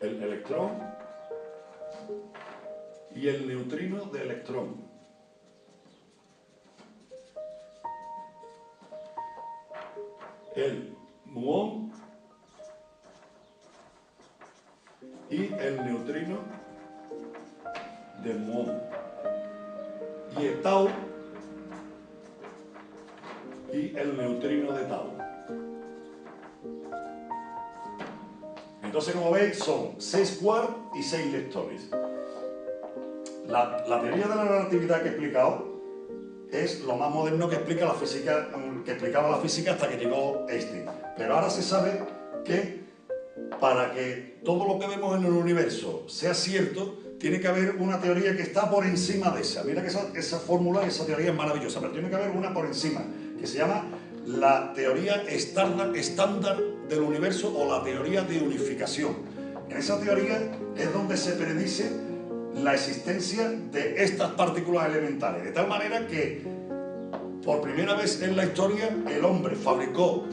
el electrón y el neutrino de electrón. El muón y el neutrino de muón. Y el tau y el neutrino de tau. Entonces, como veis, son 6 quarks y 6 leptones. La teoría de la relatividad que he explicado es lo más moderno que explica la física, que explicaba la física hasta que llegó Einstein. Pero ahora se sabe que para que todo lo que vemos en el universo sea cierto, tiene que haber una teoría que está por encima de esa. Mira que esa fórmula, esa teoría es maravillosa, pero tiene que haber una por encima, que se llama la teoría estándar del universo o la teoría de unificación. En esa teoría es donde se predice la existencia de estas partículas elementales, de tal manera que por primera vez en la historia el hombre fabricó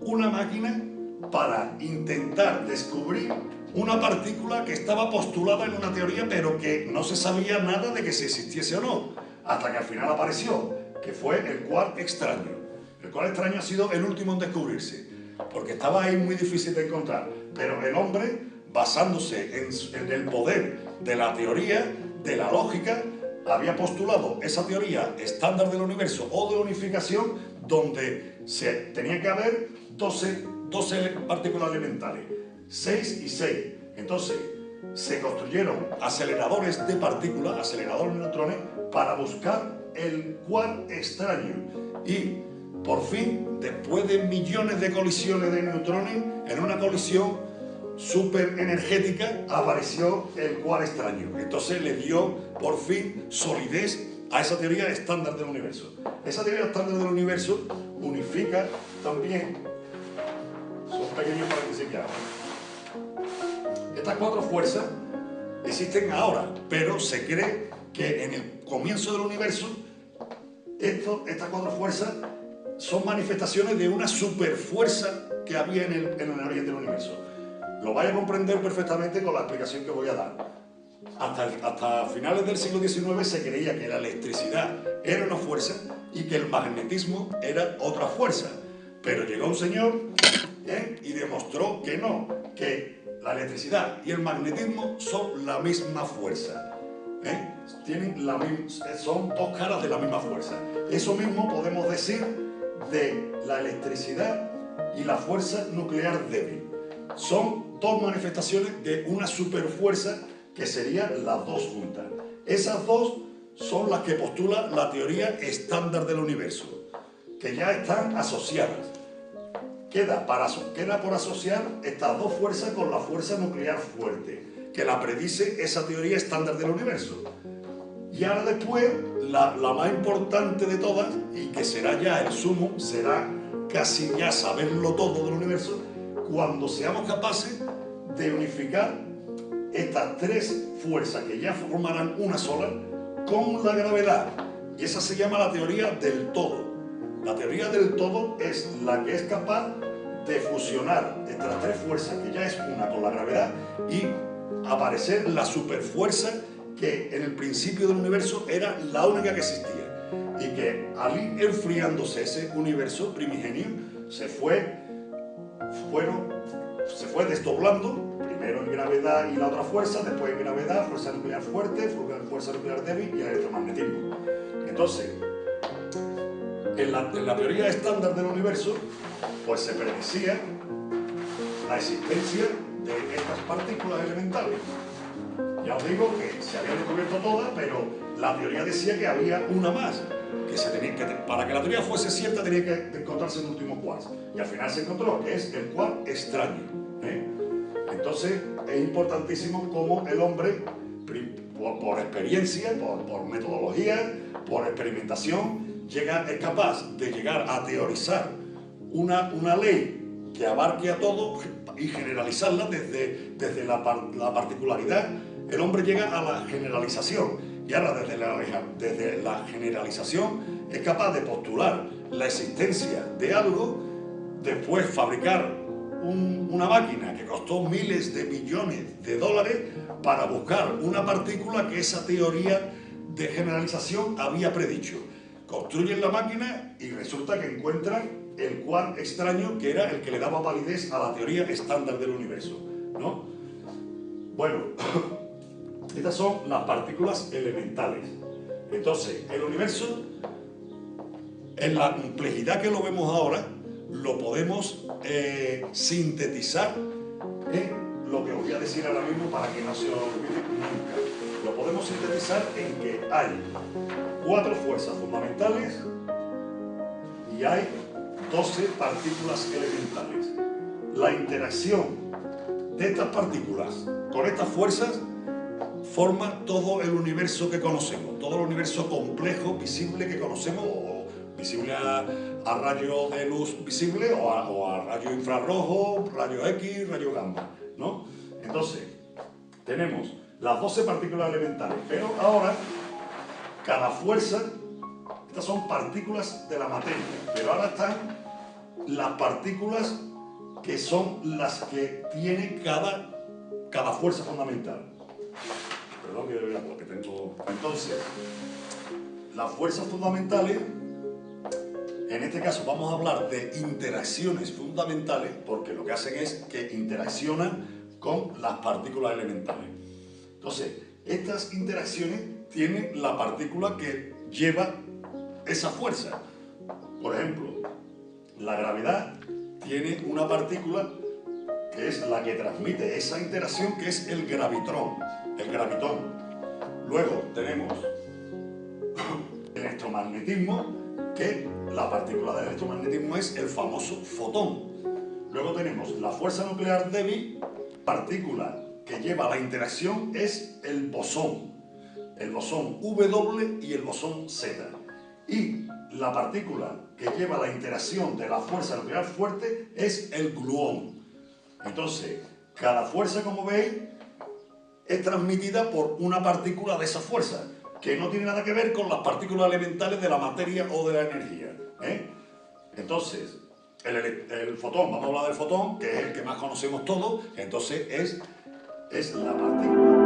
una máquina para intentar descubrir una partícula que estaba postulada en una teoría, pero que no se sabía nada de que si existiese o no, hasta que al final apareció, que fue el quark extraño. El quark extraño ha sido el último en descubrirse, porque estaba ahí muy difícil de encontrar, pero el hombre, basándose en el poder de la teoría, de la lógica, había postulado esa teoría estándar del universo o de unificación, donde tenía que haber 12 partículas elementales, 6 y 6. Entonces, se construyeron aceleradores de partículas, aceleradores de neutrones, para buscar el quark extraño. Y, por fin, después de millones de colisiones de neutrones, en una colisión súper energética, apareció el quark extraño. Entonces le dio, por fin, solidez a esa teoría estándar del universo. Esa teoría estándar del universo unifica también, son pequeños para que se queden. Estas 4 fuerzas existen ahora, pero se cree que en el comienzo del universo estas 4 fuerzas son manifestaciones de una superfuerza que había en el origen del universo. Lo vais a comprender perfectamente con la explicación que voy a dar. Hasta finales del siglo XIX se creía que la electricidad era una fuerza y que el magnetismo era otra fuerza. Pero llegó un señor y demostró que no, que la electricidad y el magnetismo son la misma fuerza. Son 2 caras de la misma fuerza. Eso mismo podemos decir de la electricidad y la fuerza nuclear débil. Son 2 manifestaciones de una superfuerza que serían las 2 juntas. Esas 2 son las que postula la teoría estándar del universo, que ya están asociadas. Queda por asociar estas 2 fuerzas con la fuerza nuclear fuerte, que la predice esa teoría estándar del universo. Y ahora después, la más importante de todas, y que será ya el sumo, será casi ya saberlo todo del universo, cuando seamos capaces de unificar estas 3 fuerzas que ya formarán una sola con la gravedad. Y esa se llama la teoría del todo. La teoría del todo es la que es capaz de fusionar estas 3 fuerzas, que ya es una con la gravedad, y aparecer la superfuerza que en el principio del universo era la única que existía. Y que al ir enfriándose ese universo primigenio, se fue desdoblando, primero en gravedad y la otra fuerza, después en gravedad, fuerza nuclear fuerte, fuerza nuclear débil y el electromagnetismo. Entonces, en la teoría estándar del universo, pues se predecía la existencia de estas partículas elementales. Ya os digo que se habían descubierto todas, pero la teoría decía que había una más, para que la teoría fuese cierta tenía que encontrarse el último quark. Y al final se encontró, que es el quark extraño. Entonces es importantísimo cómo el hombre, por experiencia, por metodología, por experimentación, es capaz de llegar a teorizar una ley que abarque a todo y generalizarla desde la particularidad. El hombre llega a la generalización y ahora desde la generalización es capaz de postular la existencia de algo, después fabricar una máquina que costó miles de millones de dólares para buscar una partícula que esa teoría de generalización había predicho. Construyen la máquina y resulta que encuentran el quark extraño que era el que le daba validez a la teoría estándar del universo, ¿no? Bueno, estas son las partículas elementales. Entonces, el universo, en la complejidad que lo vemos ahora, lo podemos sintetizar en lo que os voy a decir ahora mismo para que no se os olvide nunca. Lo podemos sintetizar en que hay 4 fuerzas fundamentales y hay 12 partículas elementales. La interacción de estas partículas con estas fuerzas forma todo el universo que conocemos, todo el universo complejo, visible que conocemos, o visible a rayos de luz visible o a rayos infrarrojos, rayos X, rayos gamma, ¿no? Entonces, tenemos las 12 partículas elementales, pero ahora cada fuerza, estas son partículas de la materia, pero ahora están las partículas que son las que tiene cada fuerza fundamental. Perdón, que tengo... Entonces, las fuerzas fundamentales, en este caso vamos a hablar de interacciones fundamentales, porque lo que hacen es que interaccionan con las partículas elementales. Entonces, estas interacciones tienen la partícula que lleva esa fuerza. Por ejemplo, la gravedad tiene una partícula que es la que transmite esa interacción, que es el gravitón. Luego tenemos el electromagnetismo, que la partícula del electromagnetismo es el famoso fotón. Luego tenemos la fuerza nuclear débil, partícula que lleva la interacción es el bosón W y el bosón Z. Y la partícula que lleva la interacción de la fuerza nuclear fuerte es el gluón. Entonces, cada fuerza, como veis, es transmitida por una partícula de esa fuerza, que no tiene nada que ver con las partículas elementales de la materia o de la energía, ¿eh? Entonces, el fotón, vamos a hablar del fotón, que es el que más conocemos todos, entonces es la partícula